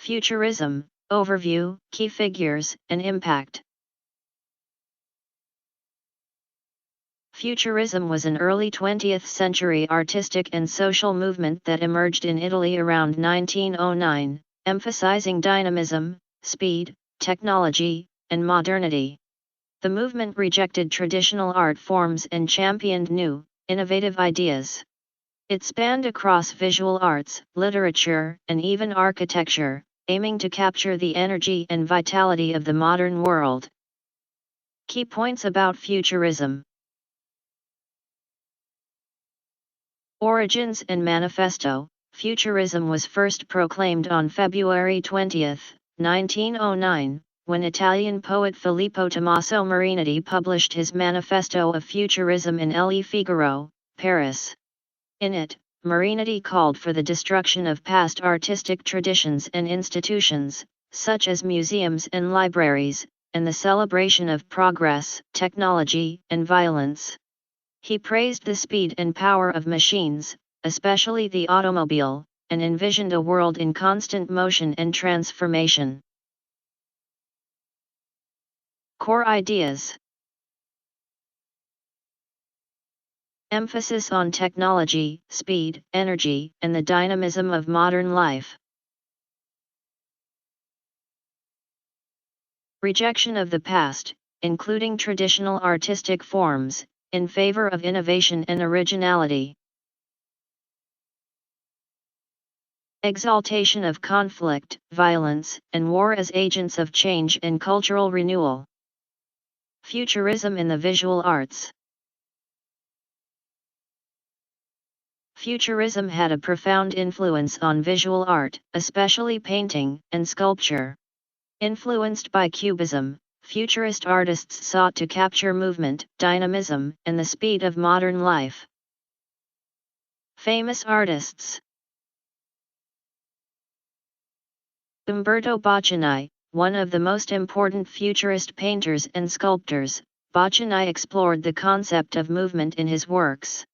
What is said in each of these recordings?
Futurism, Overview, Key Figures, and Impact. Futurism was an early 20th century artistic and social movement that emerged in Italy around 1909, emphasizing dynamism, speed, technology, and modernity. The movement rejected traditional art forms and championed new, innovative ideas. It spanned across visual arts, literature, and even architecture, aiming to capture the energy and vitality of the modern world. Key points about Futurism. Origins and Manifesto. Futurism was first proclaimed on February 20, 1909, when Italian poet Filippo Tommaso Marinetti published his Manifesto of Futurism in Le Figaro, Paris. In it, Marinetti called for the destruction of past artistic traditions and institutions, such as museums and libraries, and the celebration of progress, technology, and violence. He praised the speed and power of machines, especially the automobile, and envisioned a world in constant motion and transformation. Core ideas. Emphasis on technology, speed, energy, and the dynamism of modern life. Rejection of the past, including traditional artistic forms, in favor of innovation and originality. Exaltation of conflict, violence, and war as agents of change and cultural renewal. Futurism in the visual arts. Futurism had a profound influence on visual art, especially painting and sculpture. Influenced by Cubism, Futurist artists sought to capture movement, dynamism, and the speed of modern life. Famous artists. Umberto Boccioni, one of the most important Futurist painters and sculptors, Boccioni explored the concept of movement in his works.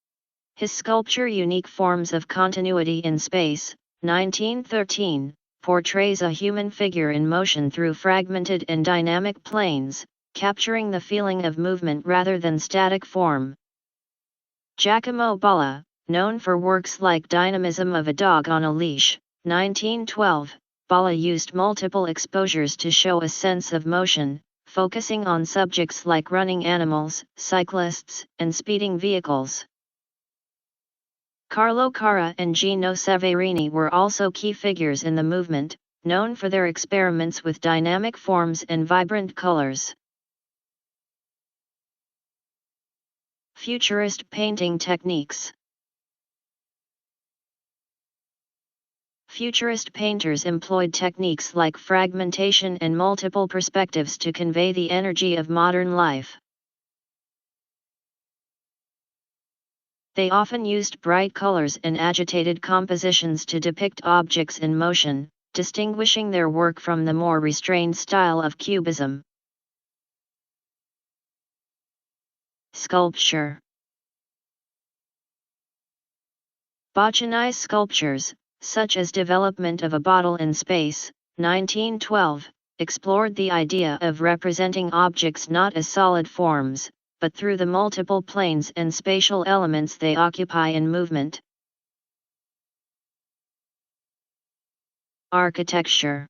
His sculpture Unique Forms of Continuity in Space, 1913, portrays a human figure in motion through fragmented and dynamic planes, capturing the feeling of movement rather than static form. Giacomo Balla, known for works like Dynamism of a Dog on a Leash, 1912, Balla used multiple exposures to show a sense of motion, focusing on subjects like running animals, cyclists, and speeding vehicles. Carlo Carra and Gino Severini were also key figures in the movement, known for their experiments with dynamic forms and vibrant colors. Futurist painting techniques. Futurist painters employed techniques like fragmentation and multiple perspectives to convey the energy of modern life. They often used bright colors and agitated compositions to depict objects in motion, distinguishing their work from the more restrained style of Cubism. Sculpture. Boccioni's sculptures, such as Development of a Bottle in Space, 1912, explored the idea of representing objects not as solid forms, but through the multiple planes and spatial elements they occupy in movement. Architecture.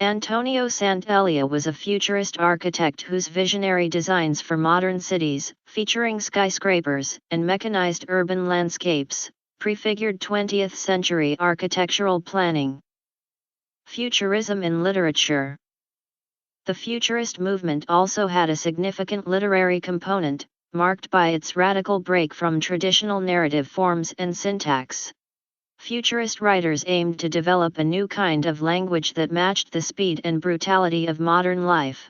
Antonio Sant'Elia was a futurist architect whose visionary designs for modern cities, featuring skyscrapers and mechanized urban landscapes, prefigured 20th century architectural planning. Futurism in literature. The Futurist movement also had a significant literary component, marked by its radical break from traditional narrative forms and syntax. Futurist writers aimed to develop a new kind of language that matched the speed and brutality of modern life.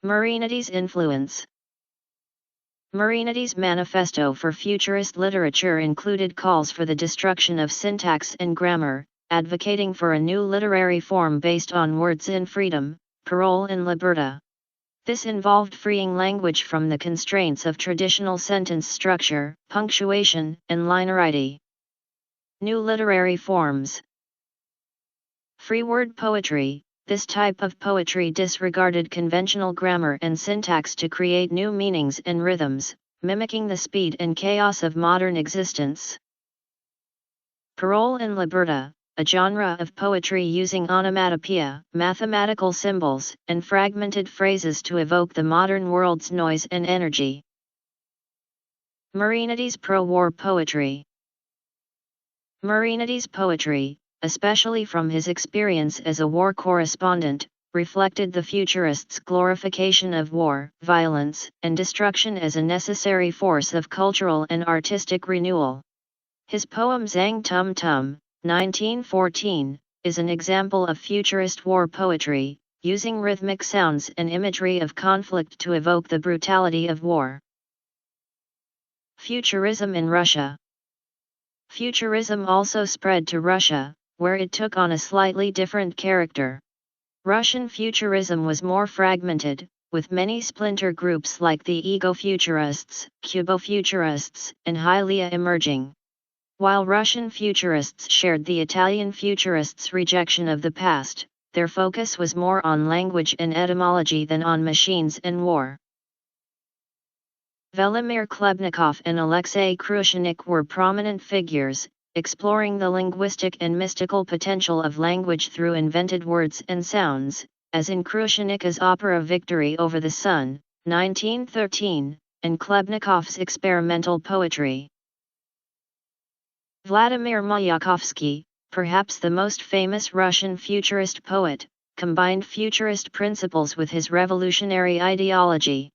Marinetti's influence. Marinetti's manifesto for Futurist literature included calls for the destruction of syntax and grammar, advocating for a new literary form based on words in freedom, parole and libertà. This involved freeing language from the constraints of traditional sentence structure, punctuation, and linearity. New literary forms. Free word poetry. This type of poetry disregarded conventional grammar and syntax to create new meanings and rhythms, mimicking the speed and chaos of modern existence. Parole and liberta, a genre of poetry using onomatopoeia, mathematical symbols, and fragmented phrases to evoke the modern world's noise and energy. Marinides pro-war poetry. Marinides' poetry, especially from his experience as a war correspondent, reflected the futurists' glorification of war, violence, and destruction as a necessary force of cultural and artistic renewal. His poem Zang Tum Tum, 1914, is an example of futurist war poetry, using rhythmic sounds and imagery of conflict to evoke the brutality of war. Futurism in Russia. Futurism also spread to Russia, where it took on a slightly different character. Russian futurism was more fragmented, with many splinter groups like the ego-futurists, cubo-futurists, and hylia emerging. While Russian futurists shared the Italian futurists' rejection of the past, their focus was more on language and etymology than on machines and war. Velimir Klebnikov and Alexei Krushenik were prominent figures, exploring the linguistic and mystical potential of language through invented words and sounds, as in Krushenik's opera Victory Over the Sun, 1913, and Klebnikov's experimental poetry. Vladimir Mayakovsky, perhaps the most famous Russian futurist poet, combined futurist principles with his revolutionary ideology.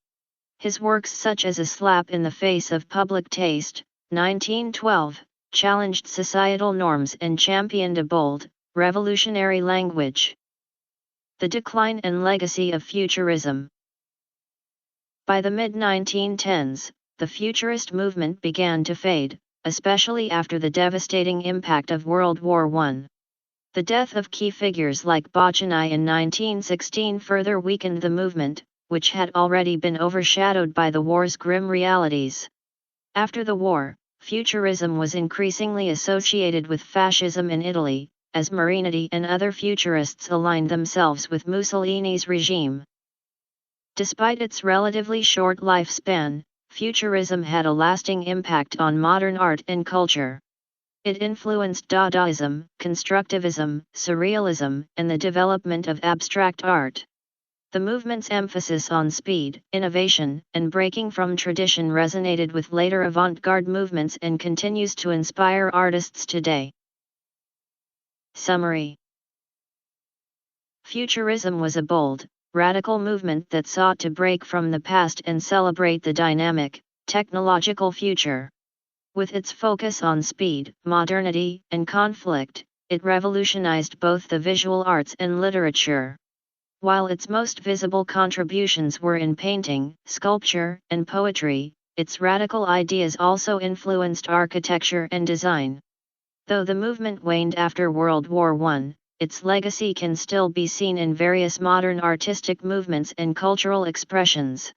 His works such as A Slap in the Face of Public Taste, 1912, challenged societal norms and championed a bold, revolutionary language. The decline and legacy of futurism. By the mid-1910s, the futurist movement began to fade, especially after the devastating impact of World War I. The death of key figures like Bochenai in 1916 further weakened the movement, which had already been overshadowed by the war's grim realities. After the war, futurism was increasingly associated with fascism in Italy, as Marinidi and other futurists aligned themselves with Mussolini's regime. Despite its relatively short lifespan, futurism had a lasting impact on modern art and culture. It influenced Dadaism, constructivism, surrealism, and the development of abstract art. The movement's emphasis on speed, innovation, and breaking from tradition resonated with later avant-garde movements and continues to inspire artists today. Summary. Futurism was a bold, radical movement that sought to break from the past and celebrate the dynamic, technological future. With its focus on speed, modernity, and conflict, it revolutionized both the visual arts and literature. While its most visible contributions were in painting, sculpture, and poetry, its radical ideas also influenced architecture and design. Though the movement waned after World War I, its legacy can still be seen in various modern artistic movements and cultural expressions.